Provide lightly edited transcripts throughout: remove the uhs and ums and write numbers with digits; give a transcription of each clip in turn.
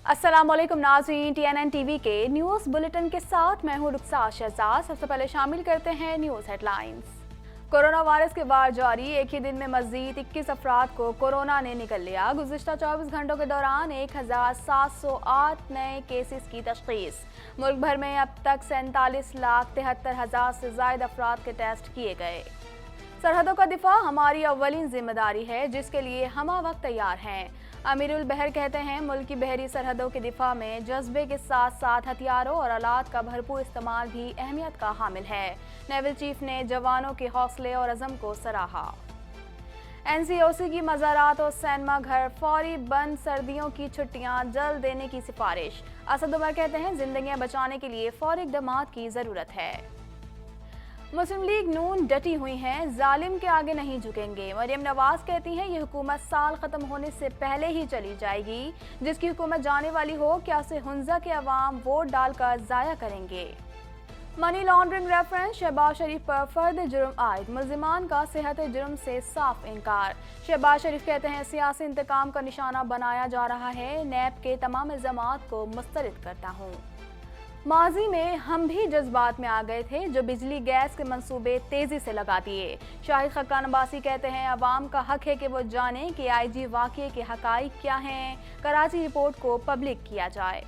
अस्सलाम वालेकुम नाज़रीन, TNN टीवी के न्यूज़ बुलेटिन के साथ मैं हूँ रुखसा शहजाद। सबसे पहले शामिल करते हैं न्यूज़ हेडलाइंस। कोरोना वायरस के वार जारी, एक ही दिन में मजीद 21 अफराद को कोरोना ने निकल लिया। गुज़िश्ता 24 घंटों के दौरान 1708 नए केसेस की तशख़ीस। मुल्क भर में अब तक 47,73,000 से ज़ायद अफराद के टेस्ट किए गए। सरहदों का दिफा हमारी अव्वलीन जिम्मेदारी है, जिसके लिए हम वक्त तैयार हैं। अमीरुल बहर कहते हैं, मुल्क की बहरी सरहदों के दिफा में जज्बे के साथ साथ हथियारों और आलात का भरपूर इस्तेमाल भी अहमियत का हामिल है। नेवल चीफ ने जवानों के हौसले और अज़म को सराहा। NCOC की मज़ारात और सिनेमा घर फौरी बंद, सर्दियों की छुट्टियां जल्द देने की सिफारिश। असद उमर कहते हैं, जिंदगियां बचाने के लिए फौरी इक़दामात की ज़रूरत है। मुस्लिम लीग नून डटी हुई हैं, जालिम के आगे नहीं झुकेंगे। मरियम नवाज कहती हैं, ये हुकूमत साल ख़त्म होने से पहले ही चली जाएगी। जिसकी हुकूमत जाने वाली हो, क्या उसे हुंजा के अवाम वोट डालकर ज़ाया करेंगे। मनी लॉन्ड्रिंग रेफरेंस, शहबाज शरीफ पर फर्द जुर्म आयद, मुल्जिमान का सेहत जुर्म से साफ इनकार। शहबाज शरीफ कहते हैं, सियासी इंतकाम का निशाना बनाया जा रहा है। नैब के तमाम इल्ज़ामात को मुस्तरद करता हूँ। माजी में हम भी जज्बात में आ गए थे, जो बिजली गैस के मंसूबे तेजी से लगा दिए। शाहिद खक्कान अब्बासी कहते हैं, अवाम का हक है कि वो जाने कि IG वाक़ये के हक़ाइक़ क्या हैं। कराची रिपोर्ट को पब्लिक किया जाए।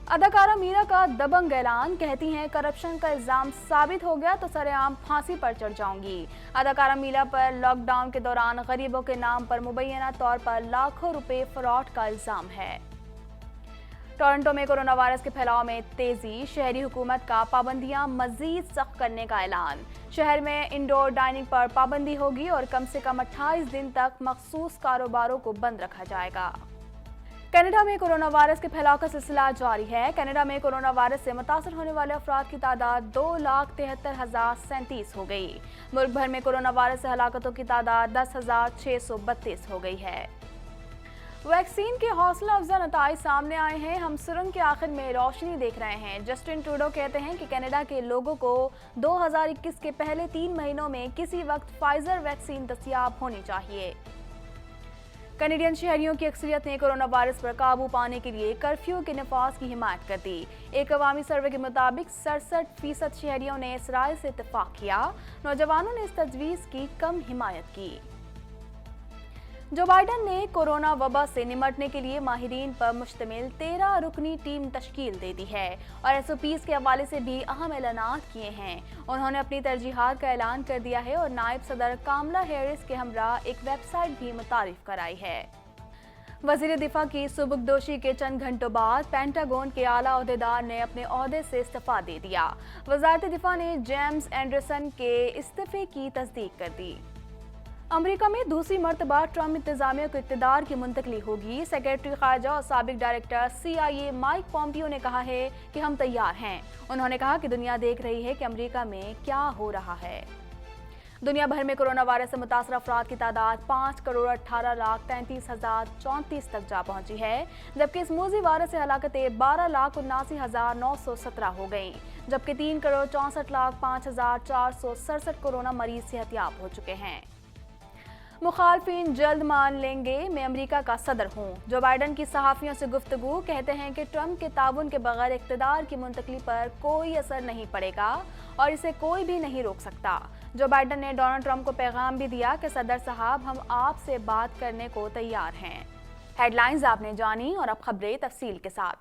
अदाकारा मीरा का दबंग ऐलान, कहती हैं, करप्शन का इल्ज़ाम साबित हो गया तो सरेआम फांसी पर चढ़ जाऊंगी। अदाकारा मीरा पर लॉकडाउन के दौरान गरीबों के नाम पर मुबैना तौर पर लाखों रुपए फ्रॉड का इल्ज़ाम है। टोरंटो में कोरोना वायरस के फैलाव में तेजी, शहरी हुकूमत का पाबंदियां मजीद सख्त करने का ऐलान। शहर में इंडोर डाइनिंग पर पाबंदी होगी और कम से कम 28 दिन तक मखसूस कारोबारों को बंद रखा जाएगा। कनाडा में कोरोना वायरस के फैलाव का सिलसिला जारी है। कनाडा में कोरोना वायरस से मुतासर होने वाले अफराद की तादाद 2,73,037 हो गई। मुल्क भर में कोरोना वायरस से हलाकतों की तादाद 10,632 हो गई है। वैक्सीन के हौसला अफजा नताइज सामने आए हैं। हम सुरंग के आखिर में रोशनी देख रहे हैं। जस्टिन ट्रूडो कहते हैं कि कनाडा के लोगों को 2021 के पहले 3 महीनों में किसी वक्त फाइजर वैक्सीन दस्तयाब होनी चाहिए। कनेडियन शहरियों की अक्सरियत ने कोरोना वायरस पर काबू पाने के लिए कर्फ्यू के नफाज की हिमायत कर दी। एक अवामी सर्वे के मुताबिक 67% शहरियों ने इस राय से इत्तेफाक किया। नौजवानों ने इस तजवीज़ की कम हिमायत की। जो बाइडन ने कोरोना वबा से निमटने के लिए माहिरीन पर मुश्तमिल 13 रुकनी टीम तश्कील दे दी है और SOPs के हवाले से भी अहम ऐलानात किए हैं। उन्होंने अपनी तरजीहात का ऐलान कर दिया है और नायब सदर कामला हैरिस के हमरा एक वेबसाइट भी मुतारिफ कराई है। वज़ीर दिफा की सुबुकदोशी के चंद घंटों बाद पेंटागन के आला ओहदेदार ने अपने ओहदे से इस्तीफा दे दिया। वज़ारत दिफा ने जेम्स एंडरसन के इस्तीफे की तस्दीक कर दी। अमेरिका में दूसरी मर्तबा ट्रम्प इंतजामिया को इक़्तिदार की मुंतकली होगी। सेक्रेटरी खारजा और साबिक डायरेक्टर CIA माइक पॉम्पियो ने कहा है कि हम तैयार हैं। उन्होंने कहा कि दुनिया देख रही है कि अमेरिका में क्या हो रहा है। दुनिया भर में कोरोना वायरस से मुतासर अफराद की तादाद 5,18,33,034 तक जा पहुंची है, जबकि इस मूजी वायरस से हलाकतें 12,79,917 हो गई, जबकि 3,64,05,467 कोरोना मरीज सेहतयाब हो चुके हैं। मुखालफिन जल्द मान लेंगे, मैं अमेरिका का सदर हूँ। जो बाइडन की सहाफ़ियों से गुफ्तगू, कहते हैं कि ट्रंप के ताउन के बगैर इक़्तिदार की मुंतकली पर कोई असर नहीं पड़ेगा और इसे कोई भी नहीं रोक सकता। जो बाइडन ने डोनाल्ड ट्रंप को पैगाम भी दिया कि सदर साहब, हम आपसे बात करने को तैयार हैं। हेडलाइंस आपने जानी और अब खबरें तफसील के साथ।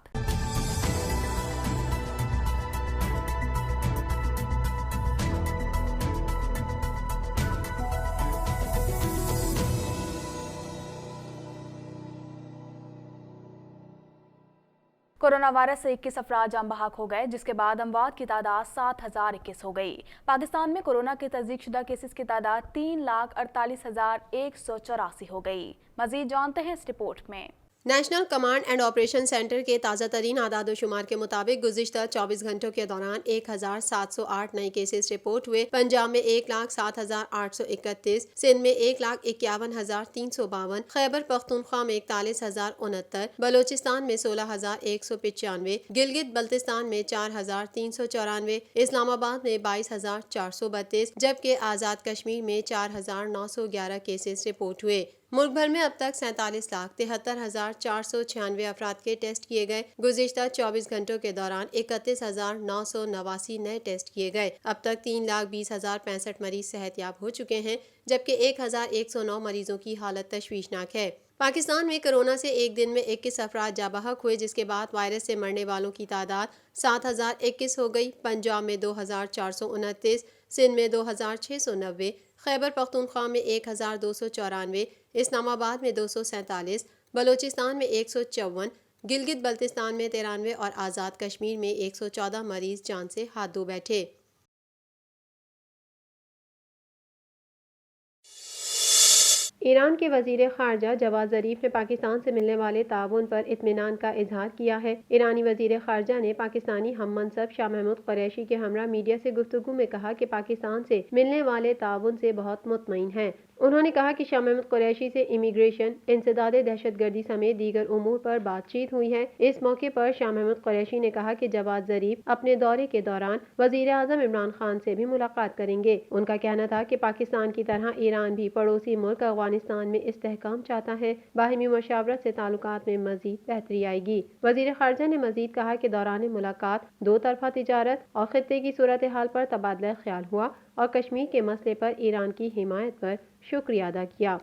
कोरोना वायरस से 21 अफराद जान बहक हो गए, जिसके बाद अमवात की तादाद 7,021 हो गई। पाकिस्तान में कोरोना के तस्दीक शुदा केसेस की तादाद 3,48,184 हो गई। मजीद जानते हैं इस रिपोर्ट में। National command and operation centre के ताज़ा तरीन आदाद शुमार के मुताबिक गुज़िश्ता 24 घंटों के दौरान 1,708 नए केसेस रिपोर्ट हुए। पंजाब में 1,07,831, सिंध में 1,51,352, खैबर पख्तूनख्वा में 41,069, बलोचिस्तान में 16,195, गिलगित बल्तिस्तान में 4,394, इस्लामाबाद में 22,432, जबकि आज़ाद कश्मीर में 4,911 केसेस रिपोर्ट हुए। ملک بھر میں اب تک 47,73,496 افراد کے ٹیسٹ کیے گئے۔ گزشتہ 24 گھنٹوں کے دوران 31,989 نئے ٹیسٹ کیے گئے۔ اب تک 3,20,065 مریض صحت یاب ہو چکے ہیں، جبکہ 1,109 مریضوں کی حالت تشویشناک ہے۔ پاکستان میں کورونا سے ایک دن میں 21 افراد جاں بحق ہوئے، جس کے بعد وائرس سے مرنے والوں کی تعداد 7,021 ہو گئی۔ پنجاب میں 2,429، سندھ میں 2,690، خیبر پختونخوا میں 1,294، اسلام آباد میں 247، بلوچستان میں 154، گلگت بلتستان میں 93 اور آزاد کشمیر میں 114 مریض جان سے ہاتھ دھو بیٹھے۔ ایران کے وزیر خارجہ جواد ظریف نے پاکستان سے ملنے والے تعاون پر اطمینان کا اظہار کیا ہے۔ ایرانی وزیر خارجہ نے پاکستانی ہم منصب شاہ محمود قریشی کے ہمراہ میڈیا سے گفتگو میں کہا کہ پاکستان سے ملنے والے تعاون سے بہت مطمئن ہیں۔ انہوں نے کہا کہ شاہ محمود قریشی سے امیگریشن، انسداد دہشت گردی سمیت دیگر امور پر بات چیت ہوئی ہے۔ اس موقع پر شاہ محمود قریشی نے کہا کہ جواد ظریف اپنے دورے کے دوران وزیر اعظم عمران خان سے بھی ملاقات کریں گے۔ ان کا کہنا تھا کہ پاکستان کی طرح ایران بھی پڑوسی ملک افغانستان میں استحکام چاہتا ہے، باہمی مشاورت سے تعلقات میں مزید بہتری آئے گی۔ وزیر خارجہ نے مزید کہا کہ دوران ملاقات دو طرفہ تجارت اور خطے کی صورتحال پر تبادلہ خیال ہوا اور کشمیر کے مسئلے پر ایران کی حمایت پر شکریہ ادا کیا۔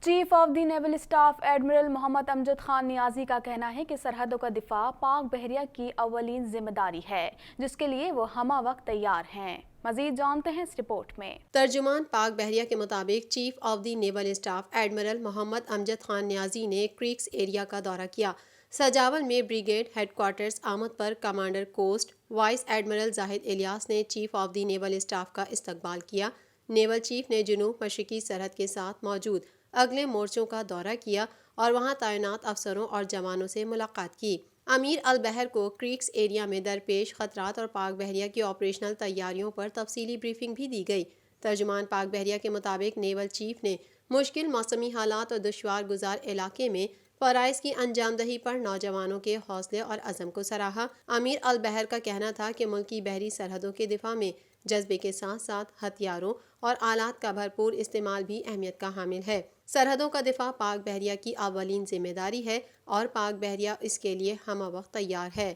Chief of the naval staff admiral Muhammad Amjad Khan Niazi کا کہنا ہے کہ سرحدوں کا دفاع پاک بحریہ کی اولین ذمہ داری ہے، جس کے لیے وہ ہمہ وقت تیار ہیں۔ مزید جانتے ہیں اس رپورٹ میں۔ ترجمان پاک بحریہ کے مطابق chief of the naval staff admiral Muhammad Amjad Khan Niazi نے کریکس ایریا کا دورہ کیا۔ سجاول میں بریگیڈ ہیڈ کوارٹرز آمد پر کمانڈر کوسٹ وائس ایڈمرل زاہد الیاس نے chief of the naval staff کا استقبال کیا۔ نیول چیف نے جنوب مشرقی سرحد کے ساتھ موجود اگلے مورچوں کا دورہ کیا اور وہاں تعینات افسروں اور جوانوں سے ملاقات کی۔ امیر البحر کو کریکس ایریا میں درپیش خطرات اور پاک بحریہ کی آپریشنل تیاریوں پر تفصیلی بریفنگ بھی دی گئی۔ ترجمان پاک بحریہ کے مطابق نیول چیف نے مشکل موسمی حالات اور دشوار گزار علاقے میں فرائض کی انجام دہی پر نوجوانوں کے حوصلے اور عزم کو سراہا۔ امیر البحر کا کہنا تھا کہ ملک کی بحری سرحدوں کے دفاع میں جذبے کے ساتھ ساتھ ہتھیاروں اور آلات کا بھرپور استعمال بھی اہمیت کا حامل ہے۔ سرحدوں کا دفاع پاک بحریہ کی اولین ذمہ داری ہے اور پاک بحریہ اس کے لیے ہمہ وقت تیار ہے۔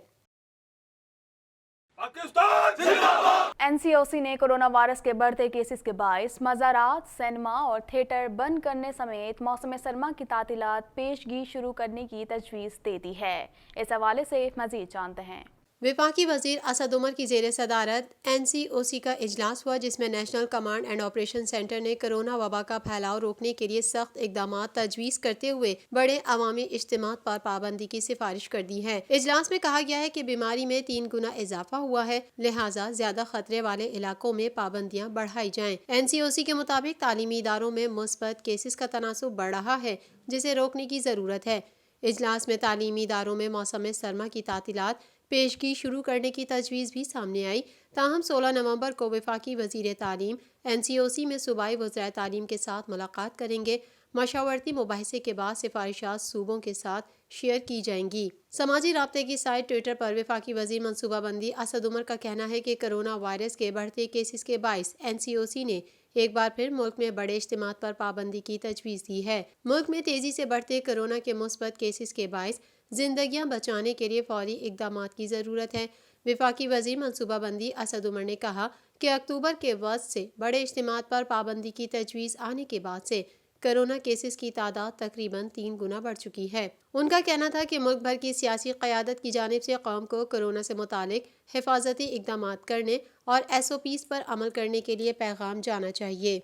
این سی او سی نے کورونا وائرس کے بڑھتے کیسز کے باعث مزارات، سینما اور تھیٹر بند کرنے سمیت موسم سرما کی تعطیلات پیشگی شروع کرنے کی تجویز دے دی ہے۔ اس حوالے سے مزید جانتے ہیں۔ وفاقی وزیر اسد عمر کی زیر صدارت این سی او سی کا اجلاس ہوا، جس میں national command and operation centre نے کورونا وبا کا پھیلاؤ روکنے کے لیے سخت اقدامات تجویز کرتے ہوئے بڑے عوامی اجتماعات پر پابندی کی سفارش کر دی ہے۔ اجلاس میں کہا گیا ہے کہ بیماری میں 3 گنا اضافہ ہوا ہے، لہٰذا زیادہ خطرے والے علاقوں میں پابندیاں بڑھائی جائیں۔ این سی او سی کے مطابق تعلیمی اداروں میں مثبت کیسز کا تناسب بڑھ رہا ہے، جسے روکنے کی ضرورت ہے۔ اجلاس میں تعلیمی اداروں میں موسم سرما کی تعطیلات پیشگی شروع کرنے کی تجویز بھی سامنے آئی، تاہم 16 نومبر کو وفاقی وزیر تعلیم این سی او سی میں صوبائی وزرائے تعلیم کے ساتھ ملاقات کریں گے۔ مشاورتی مباحثے کے بعد سفارشات صوبوں کے ساتھ شیئر کی جائیں گی۔ سماجی رابطے کی سائٹ ٹویٹر پر وفاقی وزیر منصوبہ بندی اسد عمر کا کہنا ہے کہ کورونا وائرس کے بڑھتے کیسز کے باعث این سی او سی نے ایک بار پھر ملک میں بڑے اجتماعات پر پابندی کی تجویز دی ہے۔ ملک میں تیزی سے بڑھتے کورونا کے مثبت کیسز کے باعث زندگیاں بچانے کے لیے فوری اقدامات کی ضرورت ہے۔ وفاقی وزیر منصوبہ بندی اسد عمر نے کہا کہ اکتوبر کے وسط سے بڑے اجتماعات پر پابندی کی تجویز آنے کے بعد سے کورونا کیسز کی تعداد تقریباً 3 گنا بڑھ چکی ہے۔ ان کا کہنا تھا کہ ملک بھر کی سیاسی قیادت کی جانب سے قوم کو کورونا سے متعلق حفاظتی اقدامات کرنے اور ایس او پیز پر عمل کرنے کے لیے پیغام جانا چاہیے۔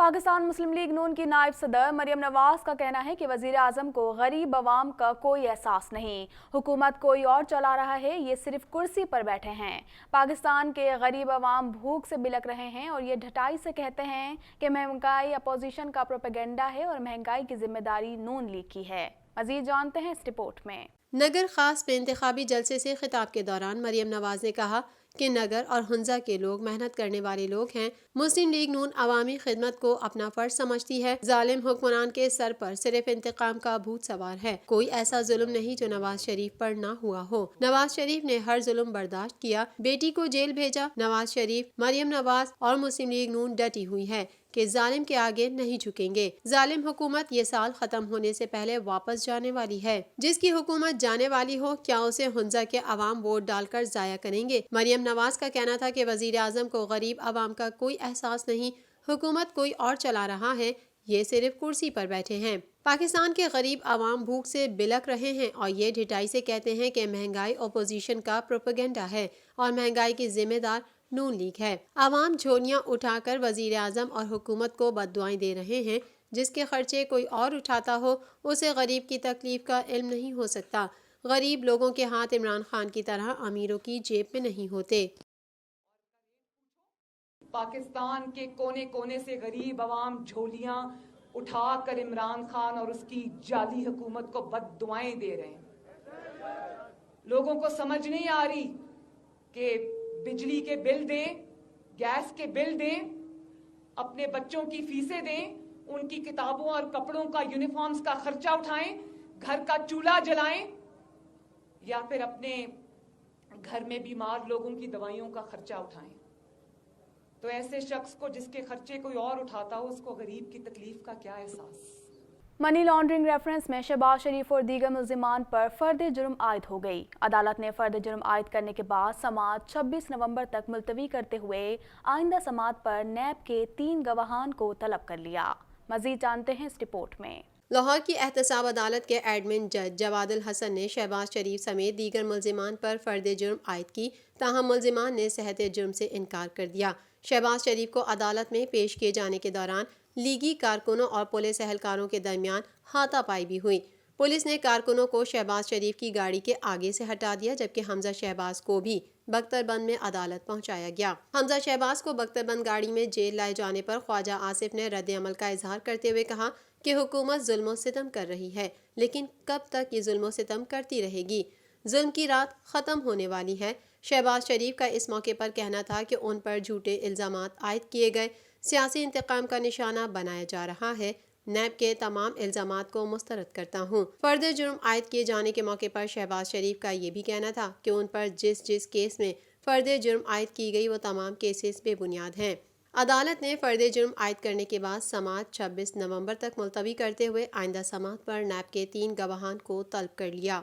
पाकिस्तान मुस्लिम लीग नून की नायब सदर मरियम नवाज का कहना है कि वजीर आजम को गरीब अवाम का कोई एहसास नहीं, हुकूमत कोई और चला रहा है, ये सिर्फ कुर्सी पर बैठे हैं। पाकिस्तान के गरीब अवाम भूख से बिलक रहे हैं और ये ढटाई से कहते हैं कि महंगाई अपोजिशन का प्रोपेगेंडा है और महंगाई की जिम्मेदारी नून लीग की है। मजीद जानते हैं इस रिपोर्ट में। नगर खास में इंतखाबी जलसे से खिताब के दौरान मरियम नवाज ने कहा कि नगर और हुंजा के लोग मेहनत करने वाले लोग हैं। मुस्लिम लीग नून अवामी खिदमत को अपना फर्ज समझती है। जालिम हुक्मरान के सर पर सिर्फ इंतकाम का भूत सवार है। कोई ऐसा जुल्म नहीं जो नवाज शरीफ पर ना हुआ हो। नवाज शरीफ ने हर जुल्म बर्दाश्त किया, बेटी को जेल भेजा। नवाज शरीफ, मरियम नवाज और मुस्लिम लीग नून डटी हुई है कि जालिम के आगे नहीं झुकेंगे। जालिम हुकूमत ये साल खत्म होने से पहले वापस जाने वाली है। जिसकी हुकूमत जाने वाली हो, क्या उसे हुंजा के अवाम वोट डालकर जाया करेंगे? मरियम नवाज का कहना था कि वजीर आजम को गरीब अवाम का कोई एहसास नहीं, हुकूमत कोई और चला रहा है, ये सिर्फ कुर्सी पर बैठे हैं। पाकिस्तान के गरीब अवाम भूख से बिलक रहे हैं और ये ढिठाई से कहते हैं कि महंगाई अपोजिशन का प्रोपेगेंडा है और महंगाई की जिम्मेदार नून लीग है। अवाम झोलियाँ उठाकर वजीर आजम और हुकूमत को बद्दुआएं दे रहे हैं। जिसके खर्चे कोई और उठाता हो, उसे गरीब की तकलीफ का इल्म नहीं हो सकता। गरीब लोगों के हाथ इमरान खान की तरह अमीरों की जेब में नहीं होते। पाकिस्तान के कोने कोने से गरीब अवाम झोलियां उठाकर इमरान खान और उसकी जाली हुकूमत को बद्दुआएं दे रहे हैं। लोगों को समझ नहीं आ रही कि बिजली के बिल दें, गैस के बिल दें, अपने बच्चों की फीसें दें, उनकी किताबों और कपड़ों का, यूनिफॉर्म्स का खर्चा उठाएं, घर का चूल्हा जलाएं या फिर अपने घर में बीमार लोगों की दवाइयों का खर्चा उठाएं। तो ऐसे शख्स को जिसके खर्चे कोई और उठाता हो, उसको गरीब की तकलीफ का क्या एहसास। मनी लॉन्ड्रिंग रेफरेंस में शहबाज शरीफ और दीगर मुल्जिमान पर फर्द जुर्म आयद हो गई। अदालत ने फर्द जुर्म आयद करने के बाद समाअत 26 नवंबर तक मुलतवी करते हुए आइंदा समाअत पर नैब के 3 गवाहान को तलब कर लिया। मजीद जानते हैं इस रिपोर्ट में। लाहौर की एहतसाब अदालत के एडमिन जज जवादुल हसन ने शहबाज शरीफ समेत दीगर मुल्जिमान पर फर्द जुर्म आयद की, ताहम मुल्जिमान ने सेहत जुर्म से इनकार कर दिया। शहबाज शरीफ को अदालत में पेश किए जाने के दौरान लीगी कारकुनों और पुलिस एहलकारों के दरमियान हाथापाई भी हुई। पुलिस ने कारकुनों को शहबाज शरीफ की गाड़ी के आगे से हटा दिया, जबकि हमजा शहबाज को भी बख्तरबंद में अदालत पहुंचाया गया। हमजा शहबाज को बख्तरबंद गाड़ी में जेल लाए जाने पर ख्वाजा आसिफ ने रद्द अमल का इजहार करते हुए कहा कि हुकूमत जुल्म सितम कर रही है, लेकिन कब तक ये जुल्म सितम करती रहेगी? जुल्म की रात ख़त्म होने वाली है। शहबाज शरीफ का इस मौके पर कहना था कि उन पर झूठे इल्ज़ामात आयद किए गए, सियासी इंतकाम का निशाना बनाया जा रहा है। नैब के तमाम इल्ज़ामात को मुस्तरद करता हूँ। फर्द जुर्म आयद किए जाने के मौके पर शहबाज शरीफ का ये भी कहना था कि उन पर जिस केस में फर्द जुर्म आयद की गई वो तमाम केसेस बेबुनियाद हैं। अदालत ने फर्द जुर्म आयद करने के बाद समाअत 26 नवंबर तक मुलतवी करते हुए आइंदा समाअत पर नैब के 3 गवाहान को तलब कर लिया।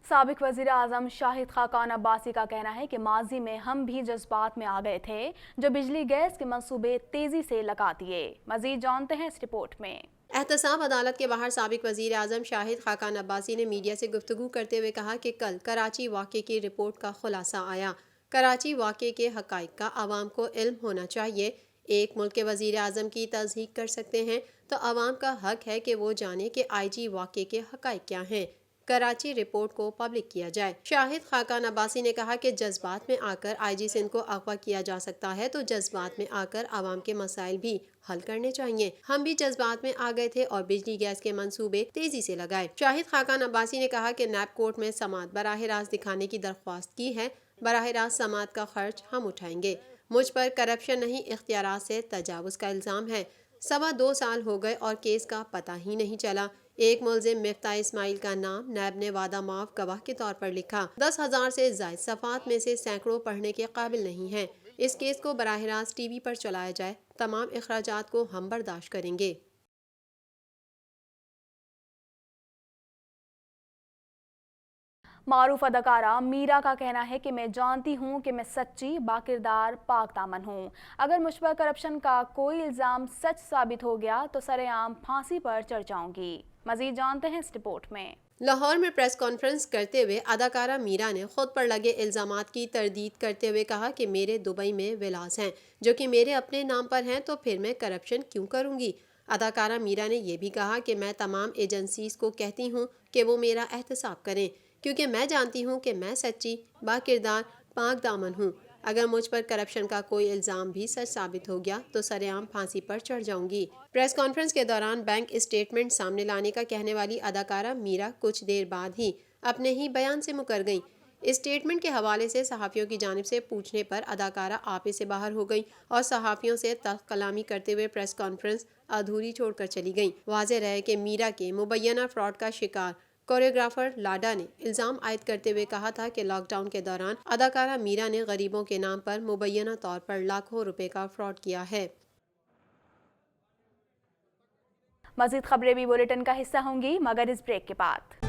साबिक वज़ीर आज़म शाहिद खाकान अब्बासी का कहना है कि माजी में हम भी जज्बात में आ गए थे जो बिजली गैस के मंसूबे तेजी से लगा दिए। मजीद जानते हैं इस रिपोर्ट में। एहतसाब अदालत के बाहर साबिक वज़ीर आज़म शाहिद खाकान अब्बासी ने मीडिया से गुफ्तगू करते हुए कहा कि कल कराची वाक़े की रिपोर्ट का खुलासा आया। कराची वाक़े के हक़ाइक़ का आवाम को इल्म होना चाहिए। एक मुल्क के वज़ीर आज़म की तस्दीक कर सकते हैं तो आवाम का हक है कि वो जाने कि IG वाक़े के हक़ाइक़ क्या हैं। कराची रिपोर्ट को पब्लिक किया जाए। शाहिद खाकान अब्बासी ने कहा कि जज्बात में आकर IG सिंध को अगवा किया जा सकता है तो जज्बात में आकर आवाम के मसाइल भी हल करने चाहिए। हम भी जज्बात में आ गए थे और बिजली गैस के मंसूबे तेजी से लगाए। शाहिद खाकान अब्बासी ने कहा कि नैब कोर्ट में समाअत बराह रास्त दिखाने की दरख्वास्त की है। बराह रास्त समाअत का खर्च हम उठाएंगे। मुझ पर करप्शन नहीं, इख्तियारात से तजावुज़ का इल्ज़ाम है। 2.25 साल हो गए और केस का पता ही नहीं चला। एक मुल्जिम मिफ्ता इस्माइल का नाम नैब ने वादा माफ गवाह के तौर पर लिखा। 10,000 से ज़ायद सफ़ात में से सैकड़ों पढ़ने के काबिल नहीं हैं। इस केस को बराह रास्त टीवी पर चलाया जाए, तमाम अखराजात को हम बर्दाश्त करेंगे। मारूफ अदाकारा मीरा का कहना है कि मैं जानती हूँ कि मैं सच्ची, बाकिरदार, पाक दामन हूँ। अगर मुझ पर करप्शन का कोई इल्ज़ाम सच साबित हो गया तो सरेआम फांसी पर चढ़ जाऊंगी। मजीद जानते हैं इस रिपोर्ट में। لاہور میں پریس کانفرنس کرتے ہوئے اداکارہ میرا نے خود پر لگے الزامات کی تردید کرتے ہوئے کہا کہ میرے دبئی میں ولاز ہیں جو کہ میرے اپنے نام پر ہیں، تو پھر میں کرپشن کیوں کروں گی۔ اداکارہ میرا نے یہ بھی کہا کہ میں تمام ایجنسیز کو کہتی ہوں کہ وہ میرا احتساب کریں، کیونکہ میں جانتی ہوں کہ میں سچی، با کردار، پاک دامن ہوں۔ اگر مجھ پر کرپشن کا کوئی الزام بھی سچ ثابت ہو گیا تو سر عام پھانسی پر چڑھ جاؤں گی۔ پریس کانفرنس کے دوران بینک اسٹیٹمنٹ سامنے لانے کا کہنے والی اداکارہ میرا کچھ دیر بعد ہی اپنے ہی بیان سے مکر گئیں۔ اسٹیٹمنٹ کے حوالے سے صحافیوں کی جانب سے پوچھنے پر اداکارہ آپے سے باہر ہو گئیں اور صحافیوں سے تلخ کلامی کرتے ہوئے پریس کانفرنس ادھوری چھوڑ کر چلی گئیں۔ واضح رہے کہ میرا کے مبینہ فراڈ کا شکار کوریوگرافر لاڈا نے الزام عائد کرتے ہوئے کہا تھا کہ لاک ڈاؤن کے دوران اداکارہ میرا نے غریبوں کے نام پر مبینہ طور پر لاکھوں روپے کا فراڈ کیا ہے۔ مزید خبریں بھی بلیٹن کا حصہ ہوں گی، مگر اس بریک کے بعد۔